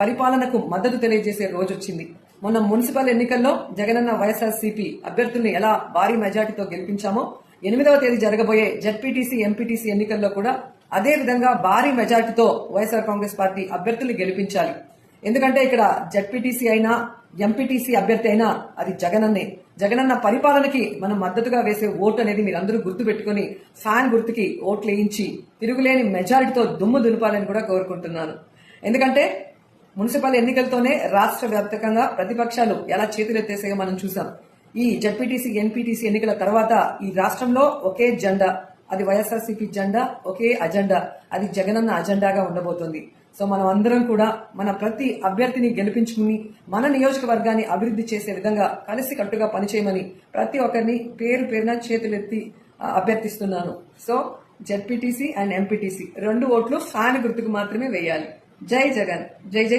పరిపాలనకు మద్దతు తెలియజేసే రోజు వచ్చింది. మొన్న మున్సిపల్ ఎన్నికల్లో జగనన్న వైఎస్ఆర్సీపీ అభ్యర్థుల్ని ఎలా భారీ మెజార్టీతో గెలిపించామో 8వ తేదీ జరగబోయే జెడ్పీటీసీ ఎంపీటీసీ ఎన్నికల్లో కూడా అదే విధంగా భారీ మెజార్టీతో వైఎస్ఆర్ కాంగ్రెస్ పార్టీ అభ్యర్థుల్ని గెలిపించాలి. ఎందుకంటే ఇక్కడ జెడ్పీటీసీ అయినా ఎంపీటీసీ అభ్యర్థి అయినా అది జగనన్నే. జగనన్న పరిపాలనకి మనం మద్దతుగా వేసే ఓటు అనేది మీరందరూ గుర్తు పెట్టుకుని ఫ్యాన్ గుర్తుకి ఓట్లు వేయించి తిరుగులేని మెజారిటీతో దుమ్ము దులపాలని కూడా కోరుకుంటున్నాను. ఎందుకంటే మున్సిపల్ ఎన్నికలతోనే రాష్ట్ర వ్యాప్తంగా ప్రతిపక్షాలు ఎలా చేతులెత్తేసాయో మనం చూసాం. ఈ జెడ్పీటీసీ ఎంపీటీసీ ఎన్నికల తర్వాత ఈ రాష్ట్రంలో ఒకే జెండా, అది వైఎస్ఆర్సీపీ జెండా, ఒకే అజెండా, అది జగనన్న అజెండాగా ఉండబోతోంది. సో మనం అందరం కూడా మన ప్రతి అభ్యర్థిని గెలిపించుకుని మన నియోజకవర్గాన్ని అభివృద్ధి చేసే విధంగా కలిసి కట్టుగా పనిచేయమని ప్రతి ఒక్కరిని పేరు పేరున చేతులెత్తి అభ్యర్థిస్తున్నాను. సో జెడ్పీటీసీ అండ్ ఎంపీటీసీ 2 ఓట్లు ఫ్యాన్ గుర్తుకు మాత్రమే వేయాలి. జై జగన్, జై జై.